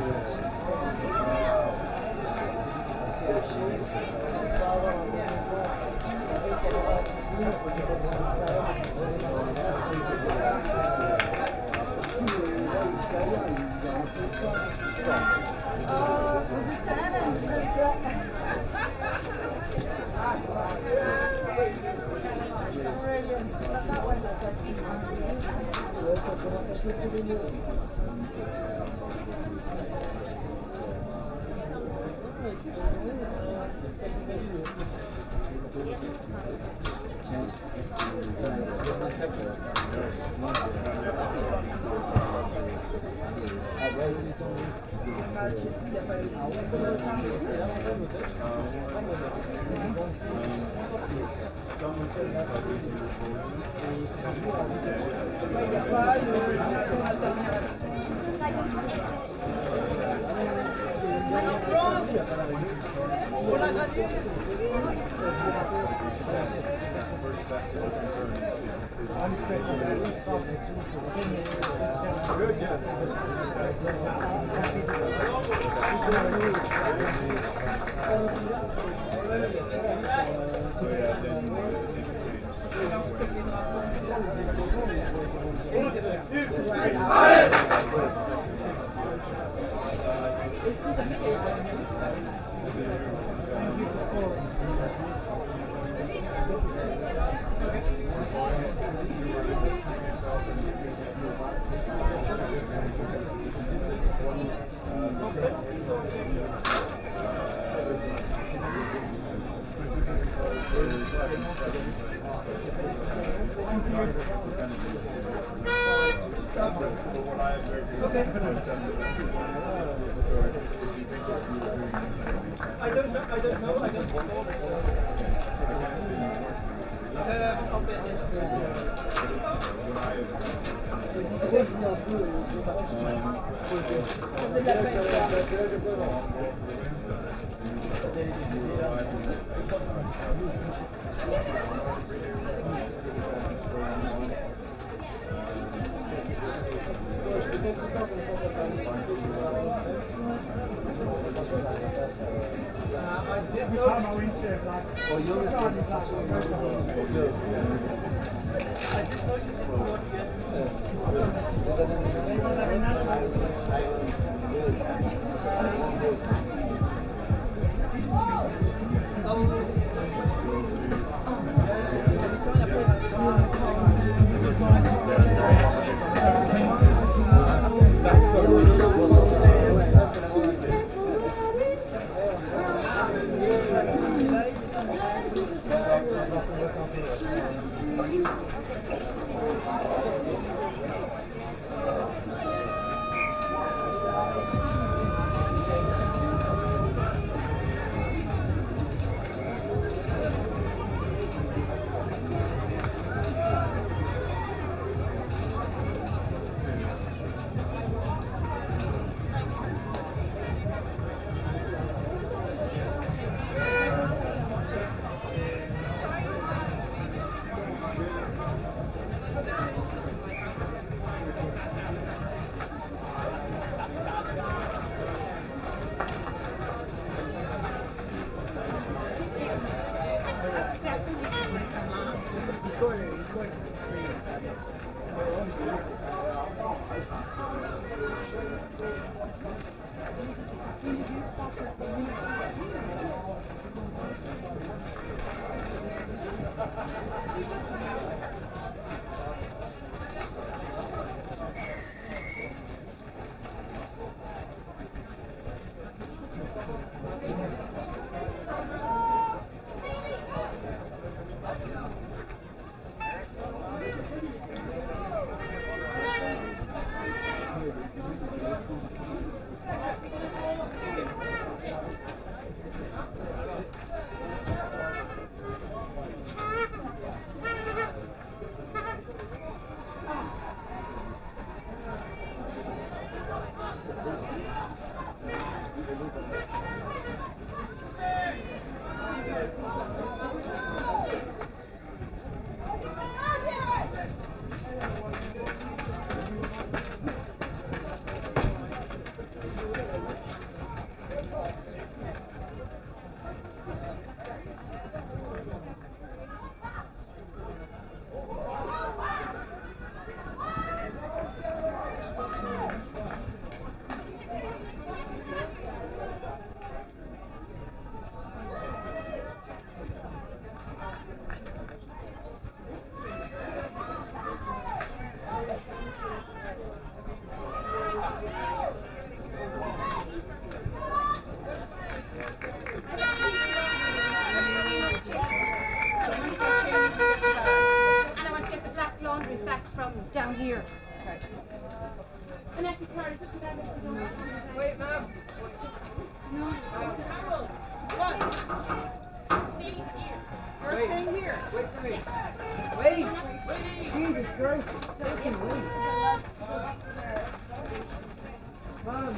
Was it I'm here. Okay. And actually, Carl, just that if you don't want to. Wait, Mom. No, Carol. What? Stay here. You're staying here. Wait for me. Wait. Jesus Christ. Fucking wait. Mom.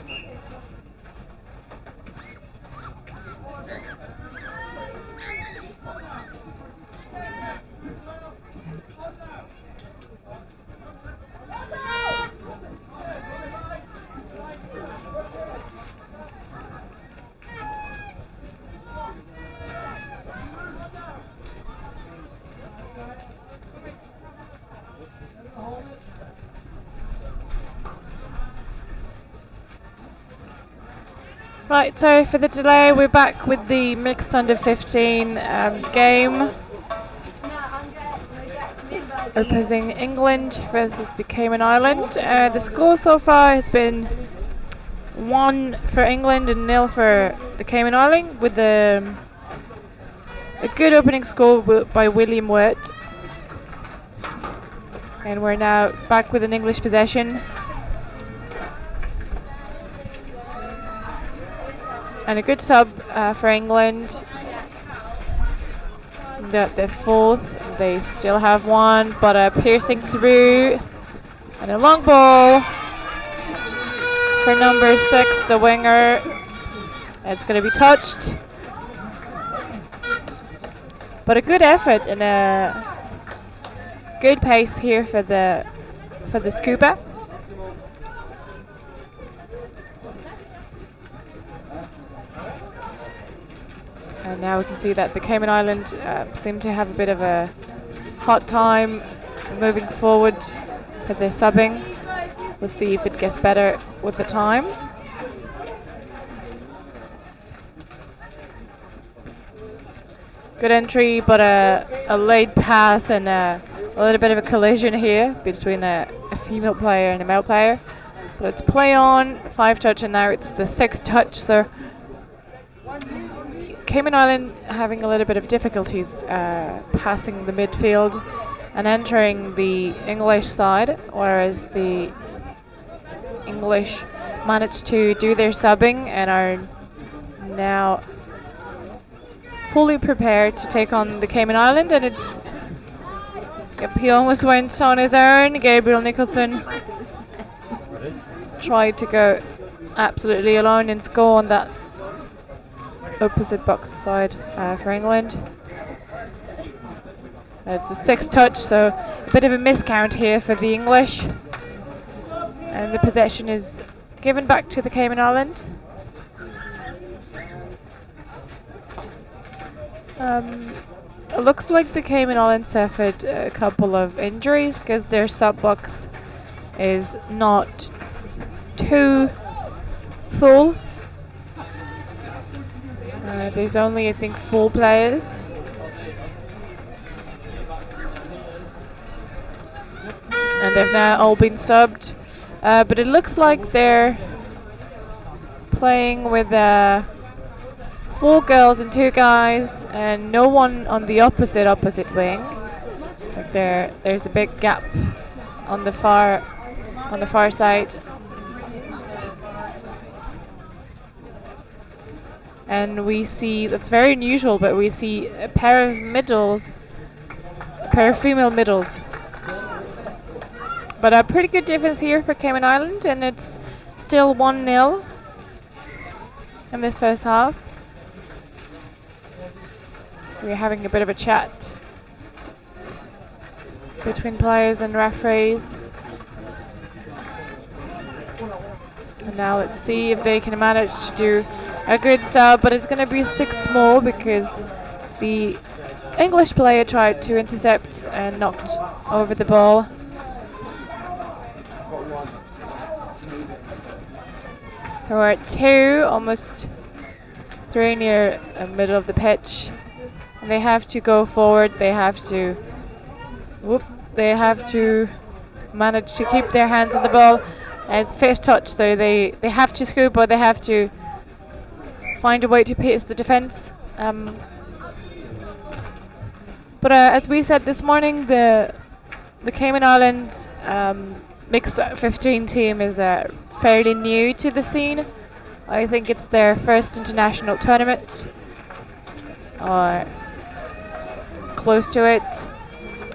Right, sorry for the delay. We're back with the mixed under 15 game. Opposing England versus the Cayman Island. The score so far has been 1 for England and 0 for the Cayman Island, with a good opening score by William Wirt. And we're now back with an English possession. And a good sub for England. The fourth, they still have one, but piercing through. And a long ball for number 6, the winger. It's going to be touched. But a good effort and a good pace here for the Scuba. And now we can see that the Cayman Island seem to have a bit of a hot time moving forward for their subbing. We'll see if it gets better with the time. Good entry, but a late pass and a little bit of a collision here between a female player and a male player. But it's play on, 5 touch, and now it's the 6th touch. So Cayman Island having a little bit of difficulties passing the midfield and entering the English side, whereas the English managed to do their subbing and are now fully prepared to take on the Cayman Island. And it's he almost went on his own. Gabriel Nicholson tried to go absolutely alone and score on that opposite box side for England. It's the 6th touch, so a bit of a miscount here for the English. And the possession is given back to the Cayman Island. It looks like the Cayman Islands suffered a couple of injuries because their sub box is not too full. There's only, I think, 4 players. And they've now all been subbed. But it looks like they're playing with 4 girls and 2 guys, and no one on the opposite wing. Like there's a big gap on the far side. And we see, that's very unusual, but we see a pair of female middles. But a pretty good difference here for Cayman Island, and it's still 1-0 in this first half. We're having a bit of a chat between players and referees. And now let's see if they can manage to do a good sub, but it's going to be 6 more because the English player tried to intercept and knocked over the ball. So we're at 2, almost 3 near the middle of the pitch. And they have to go forward. They have to manage to keep their hands on the ball as 5th touch. So they have to scoop, or they have to find a way to pace the defense. But as we said this morning, the the Cayman Islands mixed 15 team is fairly new to the scene. I think it's their first international tournament, or close to it,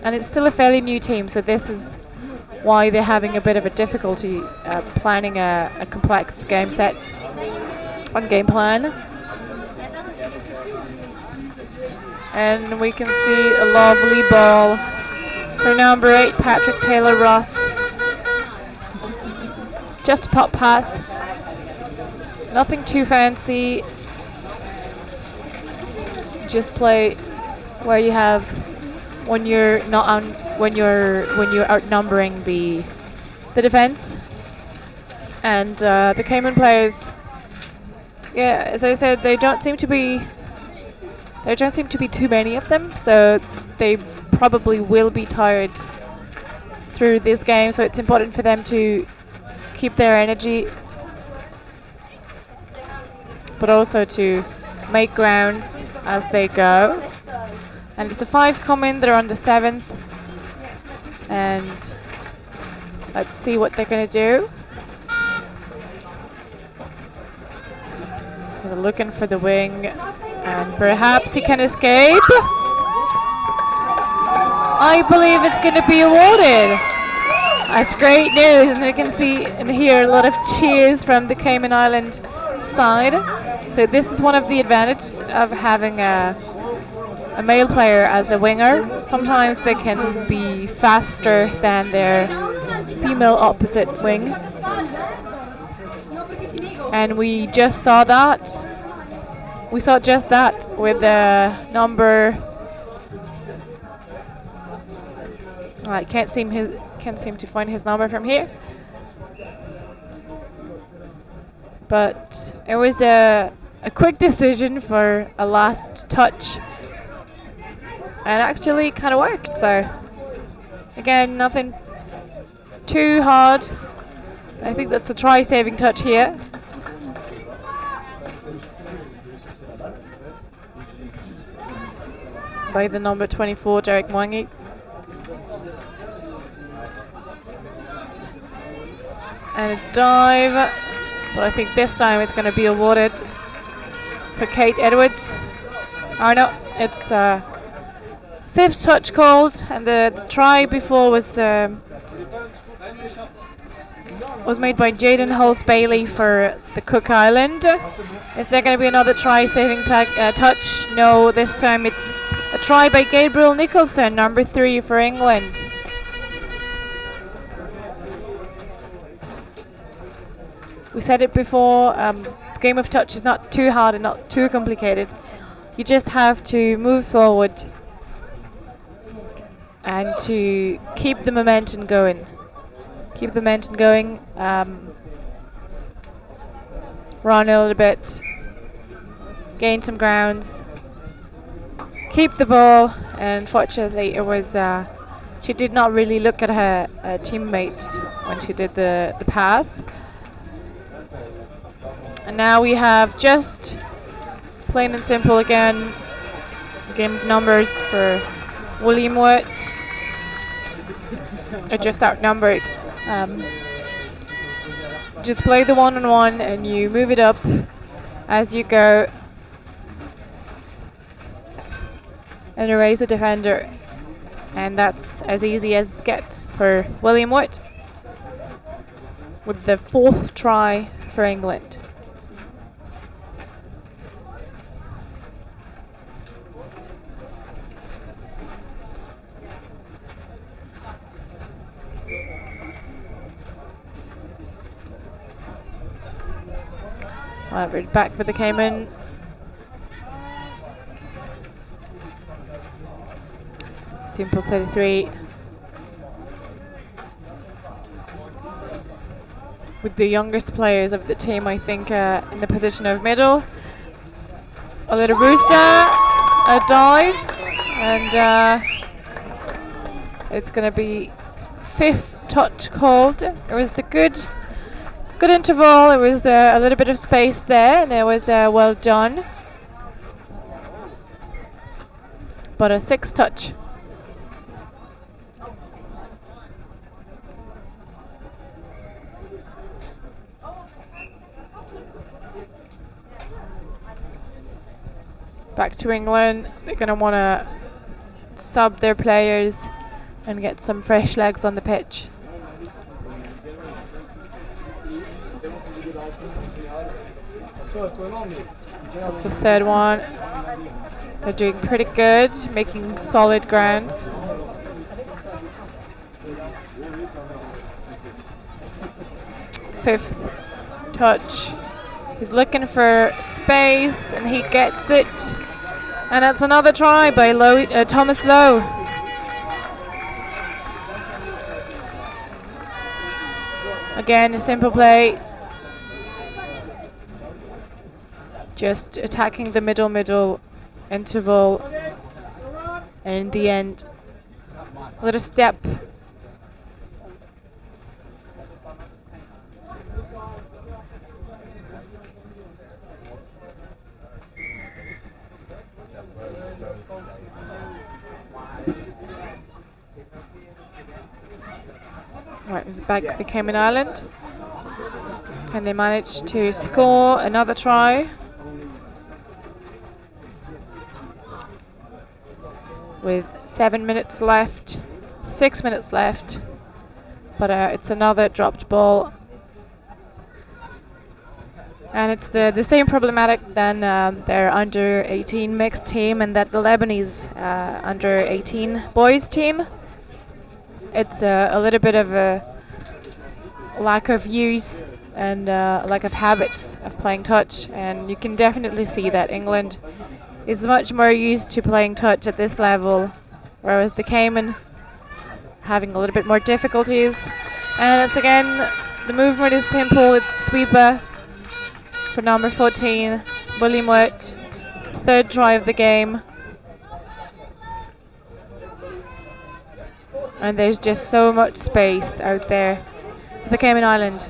and it's still a fairly new team, so this is why they're having a bit of a difficulty planning a complex game set and game plan. And we can see a lovely ball for number 8, Patrick Taylor Ross. Just a pop pass, nothing too fancy. Just play where you have when you're not on when you're outnumbering the defense. And the Cayman players, yeah, as I said, there don't seem to be too many of them, so they probably will be tired through this game, so it's important for them to keep their energy, but also to make grounds as they go. And if the 5 come in, they're on the 7th, and let's see what they're going to do. They're looking for the wing, and perhaps he can escape. I believe it's going to be awarded. That's great news, and you can see and hear a lot of cheers from the Cayman Island side. So this is one of the advantages of having a male player as a winger. Sometimes they can be faster than their female opposite wing. And we just saw that. We saw just that with the number. I can't seem to find his number from here. But it was a quick decision for a last touch, and actually kind of worked. So again, nothing too hard. I think that's a try-saving touch here. By the number 24, Derek Mwangi. And a dive, but I think this time it's going to be awarded for Kate Edwards. Oh no, it's 5th touch called, and the try before was made by Jaden Hulse-Bailey for the Cook Island. Is there going to be another try-saving touch? No, this time it's a try by Gabriel Nicholson, number 3 for England. We said it before, the game of touch is not too hard and not too complicated. You just have to move forward and to keep the momentum going. Keep the momentum going, run a little bit, gain some grounds, keep the ball. And unfortunately it was, she did not really look at her teammate when she did the pass. And now we have just plain and simple again, game of numbers for William Wood. Just outnumbered. Just play the one-on-one and you move it up as you go and erase a defender. And that's as easy as it gets for William Wood with the 4th try for England. We're back for the Cayman. Simple 33. With the youngest players of the team, I think, in the position of middle. A little booster, a dive, and it's going to be 5th touch called. It was the good interval. It was a little bit of space there, and it was well done. But a 6th touch. back to England. They're going to want to sub their players and get some fresh legs on the pitch. That's the third one. They're doing pretty good, making solid ground. Fifth touch. He's looking for space and he gets it. And that's another try by Thomas Lowe. Again, a simple play. Just attacking the middle interval. And in the end, a little step. Right, back at the Cayman Island. Can they manage to score another try? With 7 minutes left, 6 minutes left. But it's another dropped ball. And it's the same problematic than their under 18 mixed team and that the Lebanese under 18 boys team. It's a little bit of a lack of use and lack of habits of playing touch, and you can definitely see that England is much more used to playing touch at this level, whereas the Cayman having a little bit more difficulties. And it's again, the movement is simple. It's sweeper for number 14, William Witt, third try of the game. And there's just so much space out there for the Cayman Island.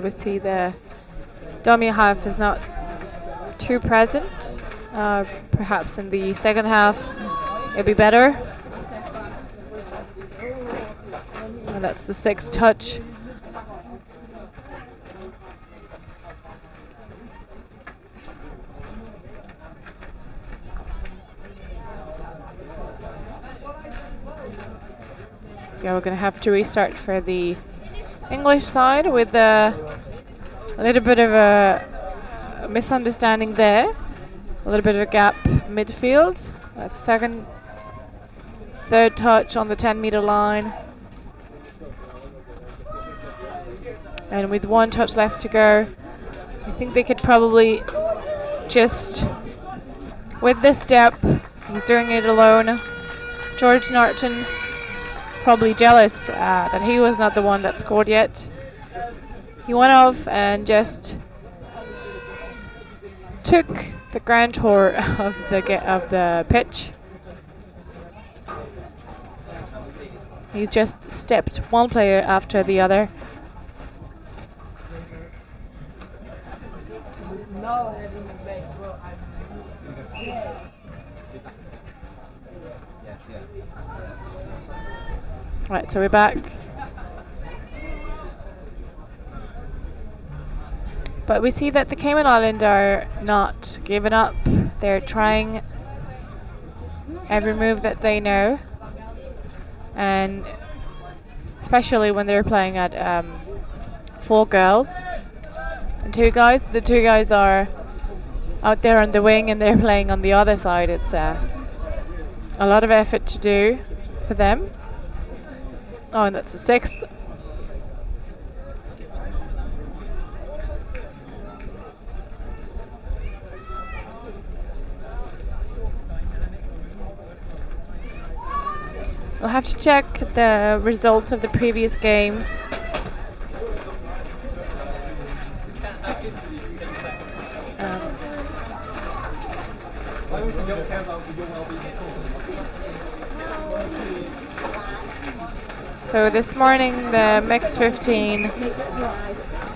We see the dummy half is not too present. Perhaps in the second half it'll be better. And that's the sixth touch. Yeah, we're going to have to restart for the English side with a little bit of a misunderstanding there. A little bit of a gap midfield. That's third touch on the 10-meter line. And with 1 touch left to go, I think they could probably just, with this step, he's doing it alone. George Norton probably jealous that he was not the one that scored yet. He went off and just took the grand tour of the pitch. He just stepped one player after the other. Right, so we're back. But we see that the Cayman Islands are not giving up. They're trying every move that they know. And especially when they're playing at 4 girls and 2 guys. The 2 guys are out there on the wing and they're playing on the other side. It's a lot of effort to do for them. Oh, and that's the 6th. We'll have to check the results of the previous games. So this morning, the mixed 15,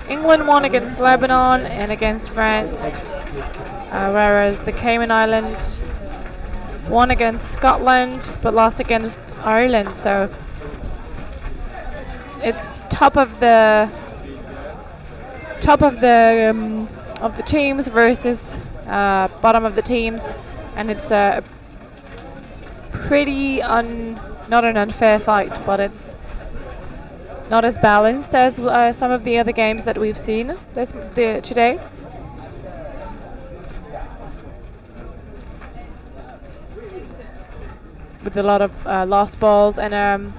England won against Lebanon and against France, whereas the Cayman Islands won against Scotland but lost against Ireland. So it's top of the teams versus bottom of the teams, and it's a pretty not an unfair fight, but it's not as balanced as some of the other games that we've seen today. With a lot of lost balls, and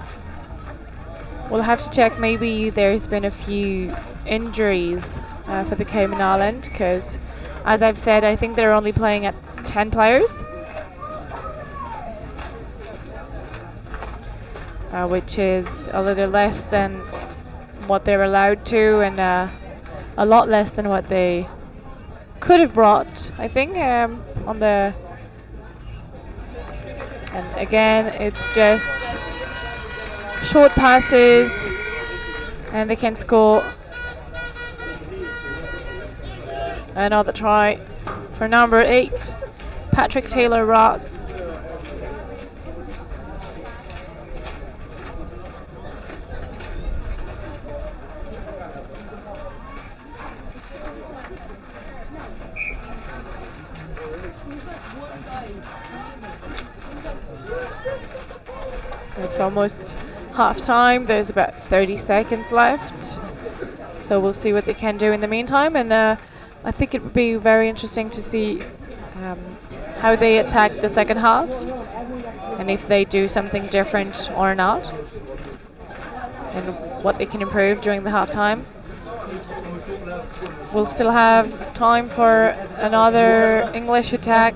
we'll have to check. Maybe there's been a few injuries for the Cayman Island, because, as I've said, I think they're only playing at 10 players, which is a little less than what they're allowed to, and a lot less than what they could have brought, I think, on the. And again, it's just short passes, and they can score another try for number 8, Patrick Taylor-Ross. It's almost half time. There's about 30 seconds left, so we'll see what they can do in the meantime, and I think it would be very interesting to see how they attack the second half, and if they do something different or not, and what they can improve during the half time. We'll still have time for another English attack.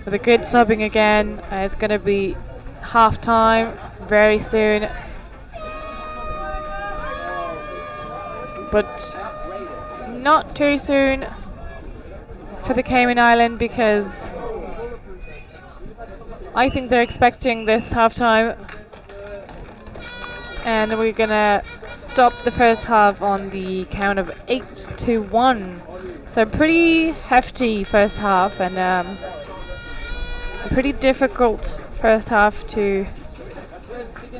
With a good subbing again, it's going to be half time very soon. But not too soon for the Cayman Island, because I think they're expecting this half time. And we're going to stop the first half on the count of 8-1. So pretty hefty first half, and a pretty difficult first half to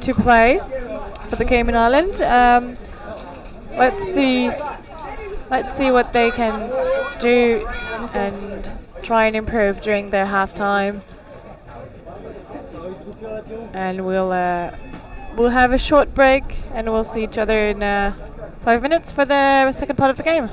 play for the Cayman Island. Let's see what they can do and try and improve during their halftime. And we'll have a short break, and we'll see each other in 5 minutes for the second part of the game.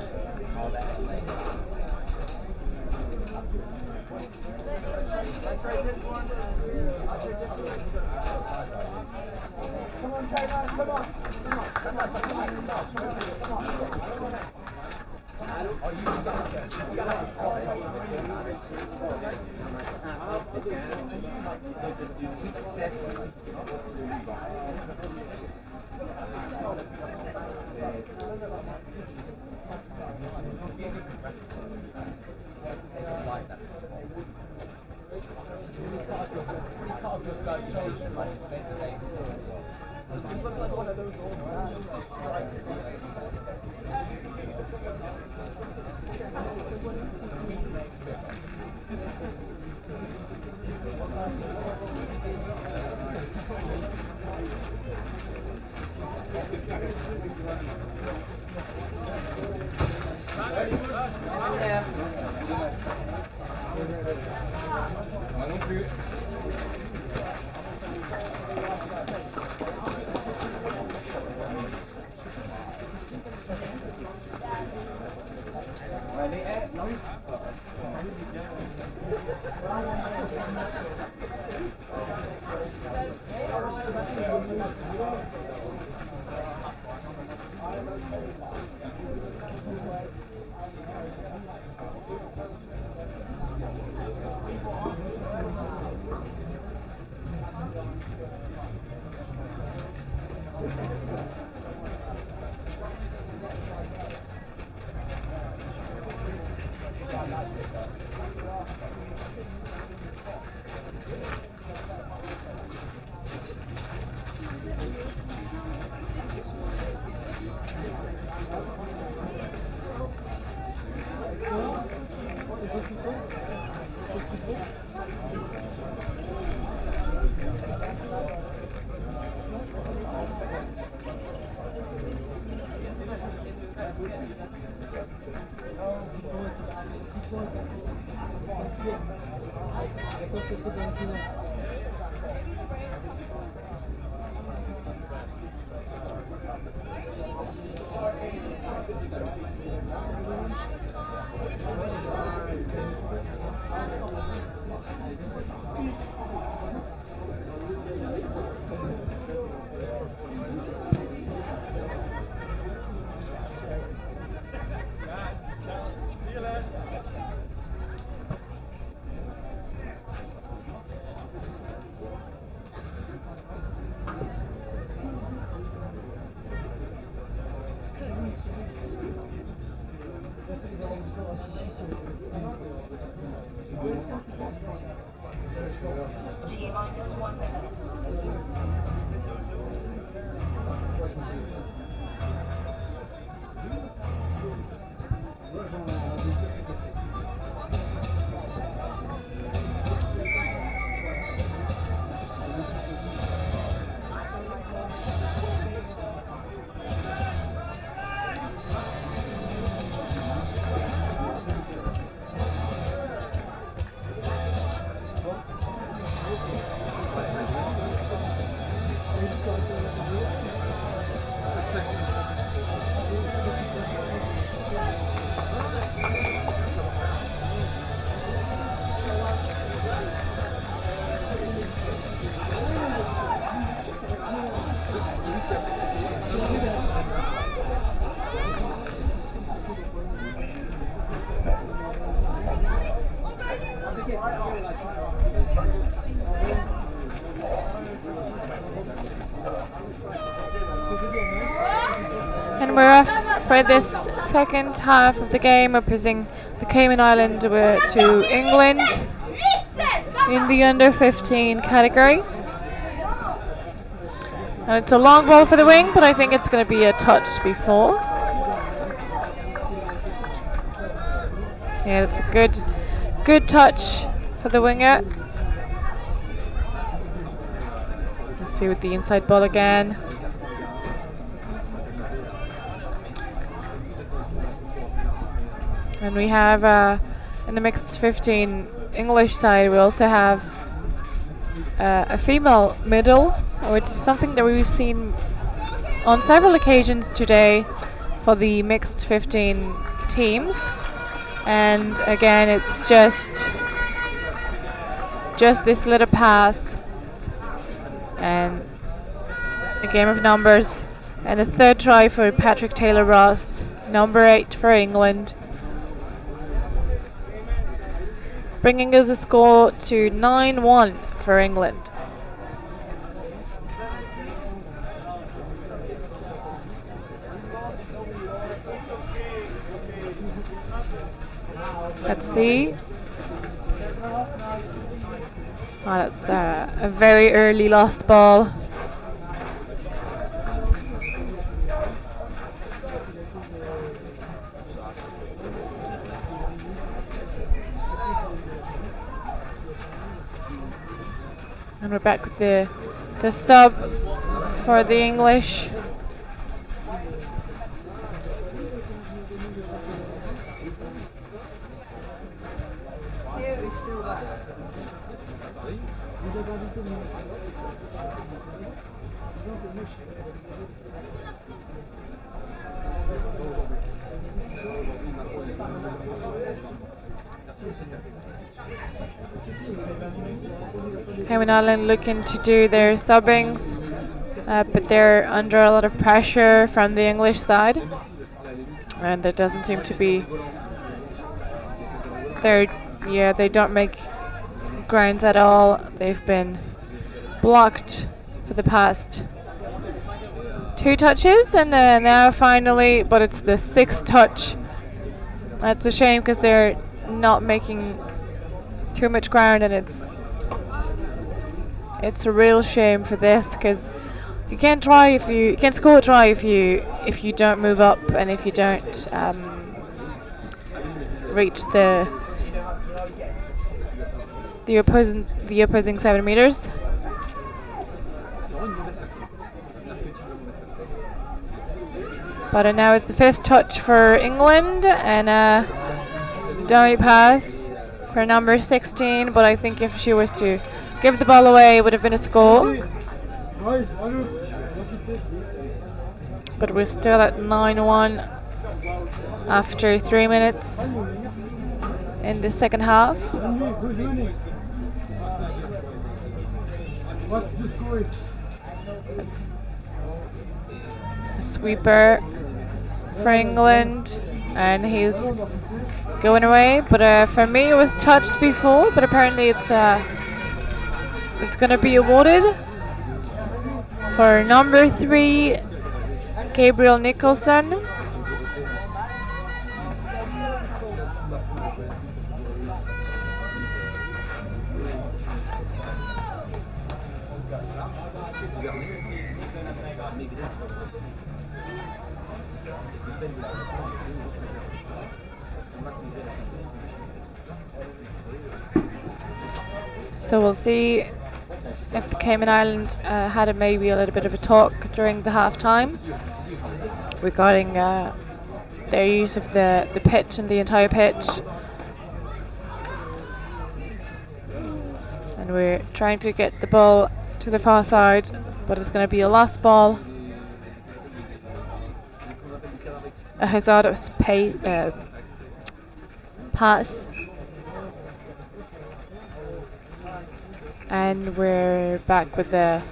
T-minus 1 minute. And we're off for this second half of the game. We're presenting the Cayman Island to England in the under 15 category. And it's a long ball for the wing, but I think it's going to be a touch before. Yeah, it's a good touch for the winger. Let's see with the inside ball again. And we have in the mixed 15 English side, we also have a female middle, which is something that we've seen on several occasions today for the mixed 15 teams. And again, it's just this little pass and a game of numbers, and a third try for Patrick Taylor-Ross, number 8 for England, bringing us a score to 9-1 for England. Let's see. Oh, that's a very early lost ball. And we're back with the sub for the English. Cayman Island looking to do their subbings, but they're under a lot of pressure from the English side, and there doesn't seem to be. They don't make grounds at all. They've been blocked for the past 2 touches, and now finally, but it's the 6th touch. That's a shame because they're not making too much ground, and it's a real shame for this, because you can't score a try if you don't move up and if you don't reach the opposing 7 meters. But now it's the fifth touch for England and a dummy pass for number 16. But I think if she was to give the ball away, it would have been a score. But we're still at 9-1 after 3 minutes in the second half. What's the score? It's a sweeper for England, and he's going away. But for me, it was touched before, but apparently it's going to be awarded for number 3, Gabriel Nicholson. So we'll see if the Cayman Islands had maybe a little bit of a talk during the half time regarding their use of the pitch and the entire pitch. And we're trying to get the ball to the far side, but it's going to be a lost ball. A hazardous pass. And we're back with the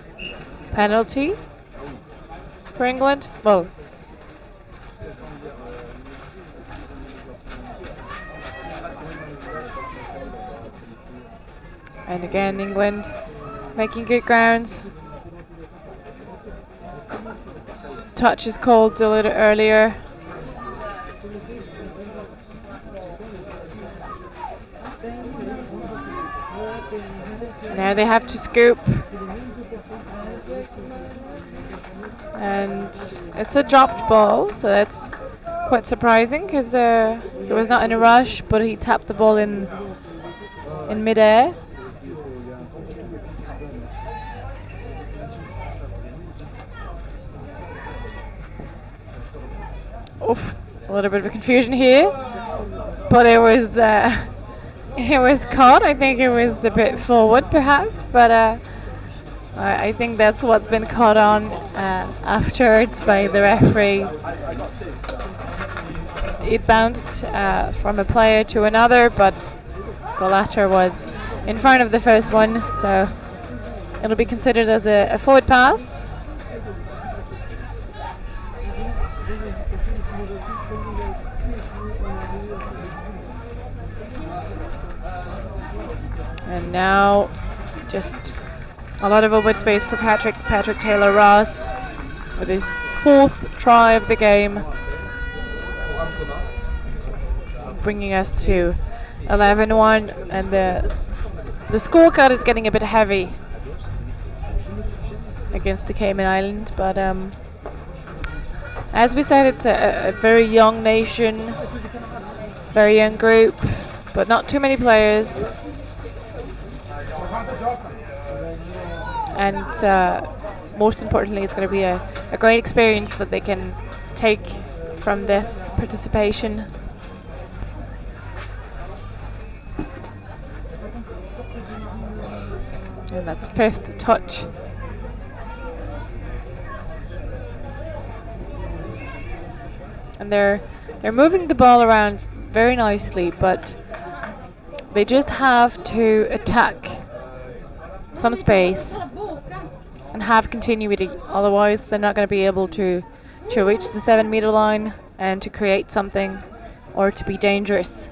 penalty for England. Well, and again, England making good grounds. Touch is called a little earlier. Now they have to scoop, and it's a dropped ball, so that's quite surprising because he was not in a rush, but he tapped the ball in midair. Oof, a little bit of a confusion here, but it was caught. I think it was a bit forward, perhaps, but I think that's what's been caught on afterwards by the referee. It bounced from a player to another, but the latter was in front of the first one, so it'll be considered as a forward pass. And now just a lot of open space for Patrick Taylor-Ross with his 4th try of the game, bringing us to 11-1, and the scorecard is getting a bit heavy against the Cayman Islands, but as we said, it's a very young nation, very young group, but not too many players. And most importantly, it's going to be a great experience that they can take from this participation. And that's 5th touch. And they're moving the ball around very nicely, but they just have to attack some space and have continuity, otherwise they're not going to be able to reach the 7-meter line and to create something or to be dangerous.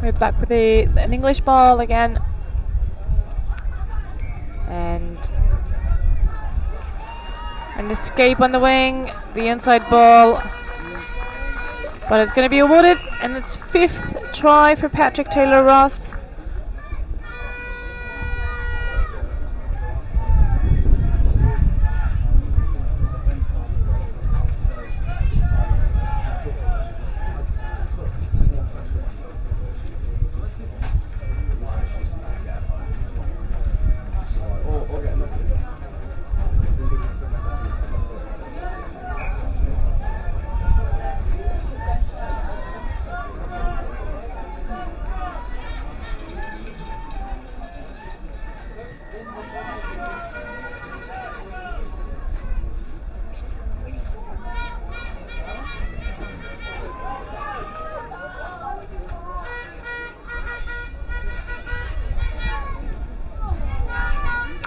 We're back with an English ball again, and an escape on the wing, the inside ball, but it's going to be awarded, and it's 5th try for Patrick Taylor-Ross.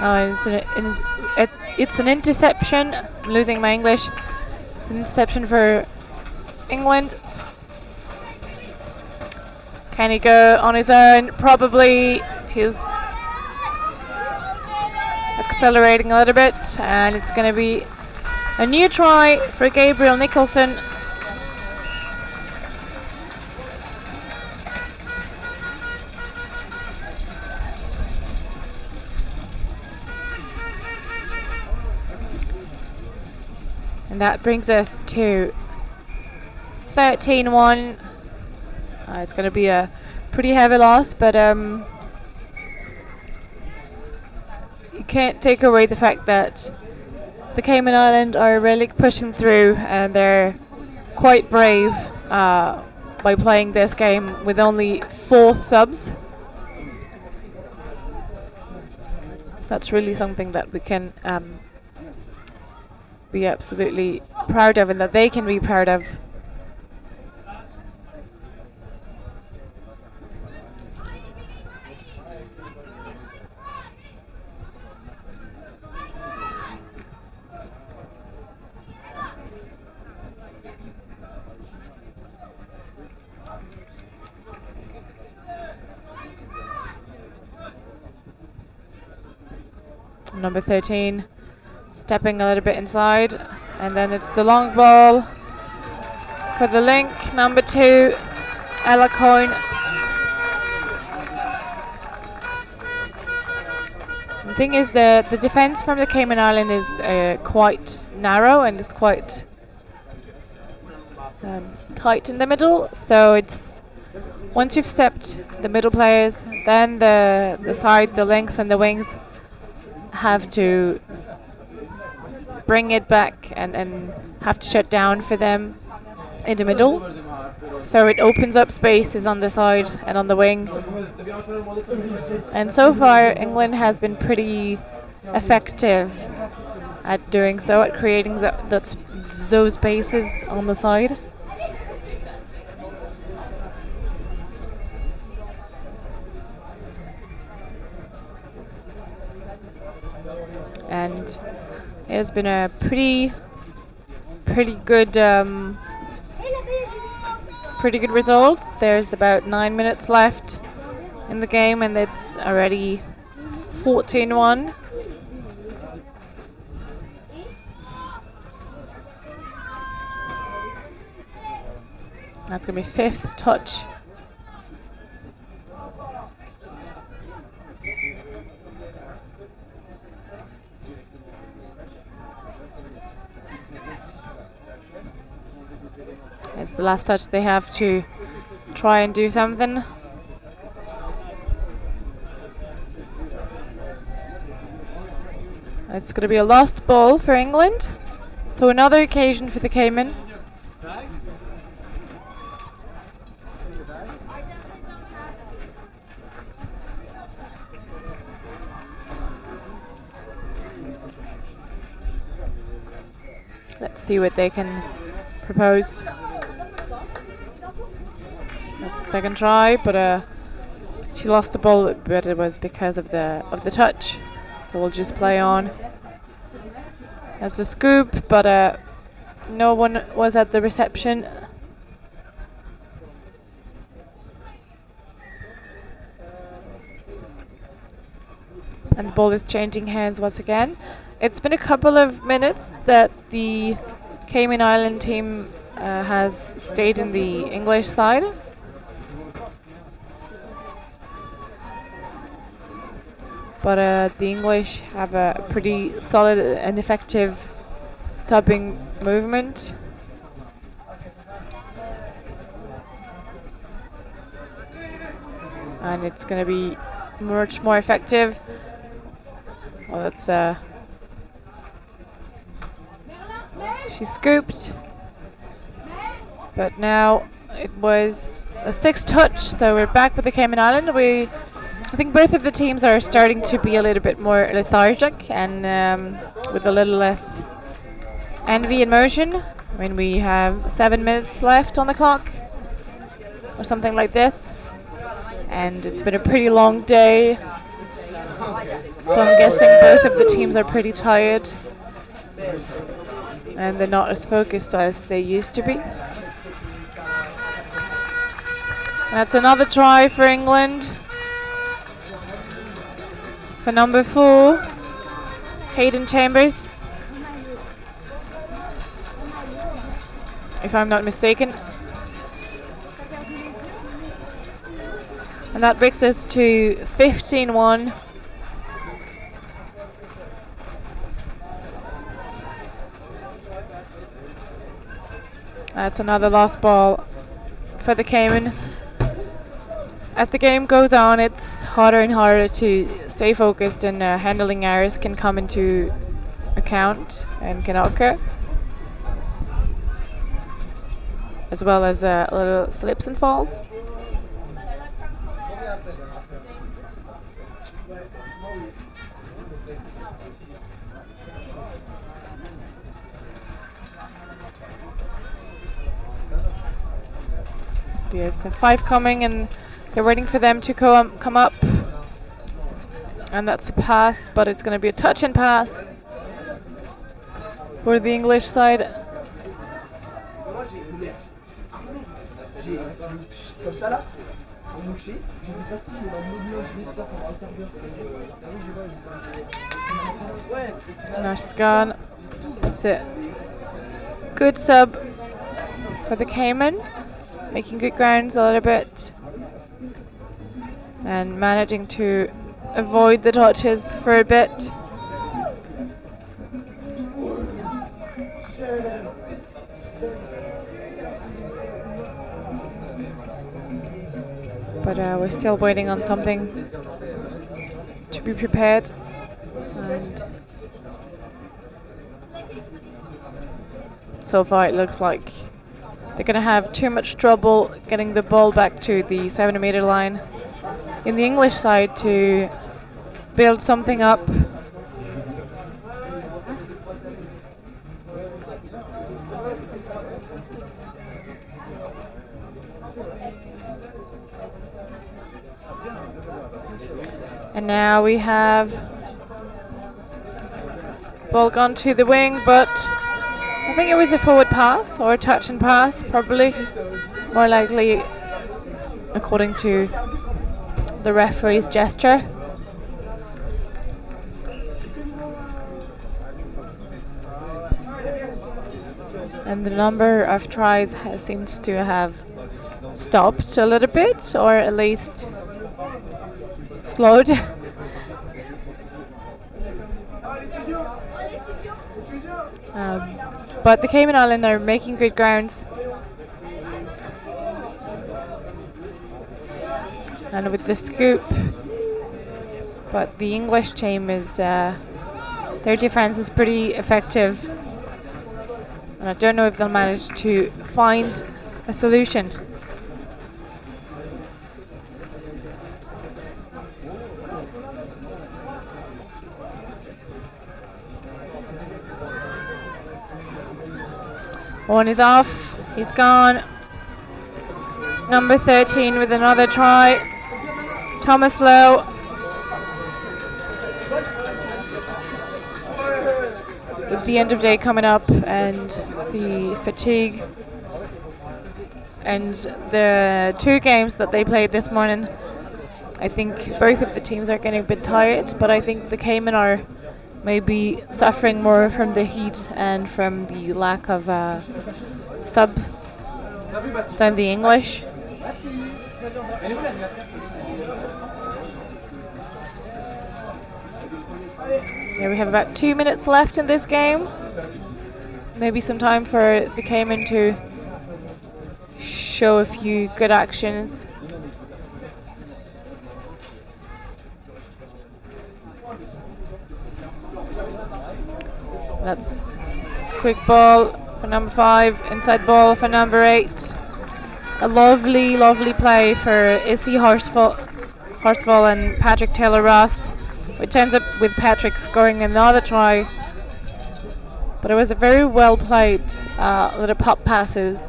Oh, it's an interception. I'm losing my English. It's an interception for England. Can he go on his own? Probably. He's accelerating a little bit, and it's going to be a new try for Gabriel Nicholson. And that brings us to 13-1. It's going to be a pretty heavy loss, but you can't take away the fact that the Cayman Islands are really pushing through, and they're quite brave by playing this game with only 4 subs. That's really something that we can be absolutely proud of, and that they can be proud of. Number 13 stepping a little bit inside, and then it's the long ball for the link. Number 2, Ella Coyne. The thing is, the defense from the Cayman Island is quite narrow, and it's quite tight in the middle. So it's once you've stepped the middle players, then the side, the length, and the wings have to bring it back and have to shut down for them in the middle. So it opens up spaces on the side and on the wing. And so far, England has been pretty effective at doing so, at creating those spaces on the side. And it's been a pretty good result. There's about 9 minutes left in the game, and it's already 14-1. That's gonna be 5th touch. It's the last touch. They have to try and do something. It's going to be a lost ball for England. So another occasion for the Cayman. Let's see what they can propose. That's the second try, but she lost the ball, but it was because of the touch. So we'll just play on. That's a scoop, but no one was at the reception. And the ball is changing hands once again. It's been a couple of minutes that the Cayman Island team has stayed in the English side. But the English have a pretty solid and effective subbing movement. And it's going to be much more effective. Well, that's she scooped, but now it was a 6th touch, so we're back with the Cayman Island. I think both of the teams are starting to be a little bit more lethargic and with a little less envy in motion. I mean, we have 7 minutes left on the clock or something like this, and it's been a pretty long day. So I'm guessing both of the teams are pretty tired and they're not as focused as they used to be. That's another try for England. For number 4, Hayden Chambers, if I'm not mistaken. And that brings us to 15-1. That's another lost ball for the Cayman. As the game goes on, it's harder and harder to stay focused, and handling errors can come into account and can occur, as well as little slips and falls. There's a 5 coming, and they're waiting for them to come up. And that's a pass, but it's going to be a touch and pass for the English side. Now she's gone. That's it. Good sub for the Cayman, making good grounds a little bit and managing to avoid the touches for a bit. But we're still waiting on something to be prepared. And so far it looks like they're going to have too much trouble getting the ball back to the 7-meter line in the English side to build something up. And now we have ball gone to the wing, but I think it was a forward pass or a touch and pass, probably more likely according to the referee's gesture. And the number of tries seems to have stopped a little bit, or at least slowed. But the Cayman Islands are making good grounds. And with the scoop, but the English team is, their defense is pretty effective. And I don't know if they'll manage to find a solution. One is off, he's gone. Number 13 with another try. Thomas Lowe. With the end of day coming up and the fatigue and the 2 games that they played this morning, I think both of the teams are getting a bit tired, but I think the Cayman are maybe suffering more from the heat and from the lack of sub than the English. Yeah, we have about 2 minutes left in this game. Maybe some time for the Cayman to show a few good actions. That's quick ball for number 5, inside ball for number 8. A lovely, lovely play for Issy Horsfall and Patrick Taylor-Ross, which ends up with Patrick scoring another try. But it was a very well played little pop passes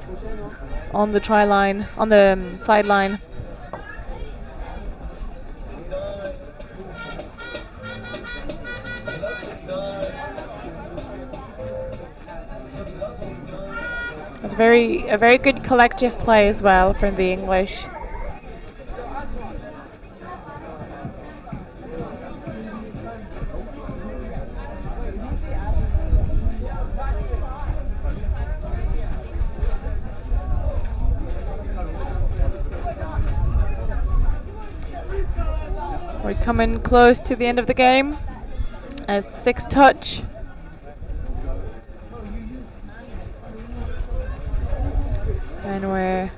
on the try line, on the sideline. a very good collective play as well from the English. We're coming close to the end of the game as 6 touch. And we're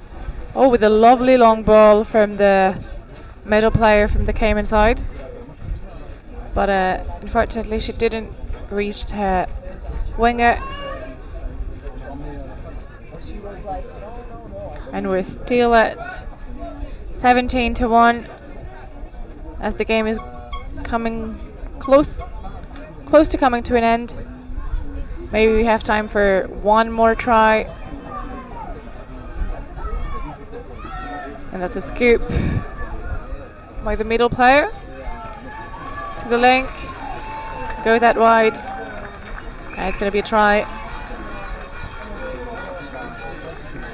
with a lovely long ball from the middle player from the Cayman side. But unfortunately she didn't reach her winger. And we're still at 17-1 as the game is coming close to coming to an end. Maybe we have time for one more try. And that's a scoop by the middle player to the link. Goes out wide. And it's going to be a try.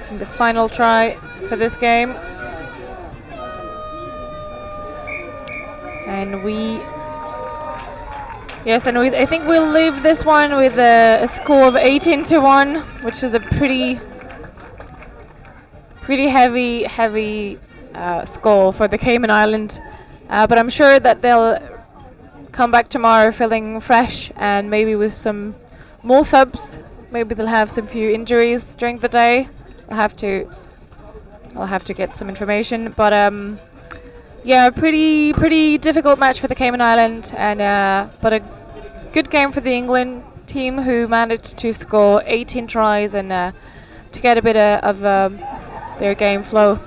And the final try for this game. And I think we'll leave this one with a score of 18-1, which is a pretty heavy score for the Cayman Island. But I'm sure that they'll come back tomorrow feeling fresh and maybe with some more subs. Maybe they'll have some few injuries during the day. I'll have to get some information. But yeah, pretty difficult match for the Cayman Island, and but a good game for the England team, who managed to score 18 tries and to get a bit of their game flow.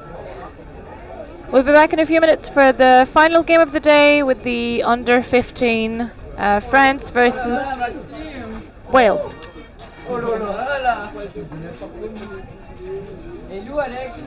We'll be back in a few minutes for the final game of the day with the under 15 France versus Wales. Oh là là, là là. Et Lou, Alex.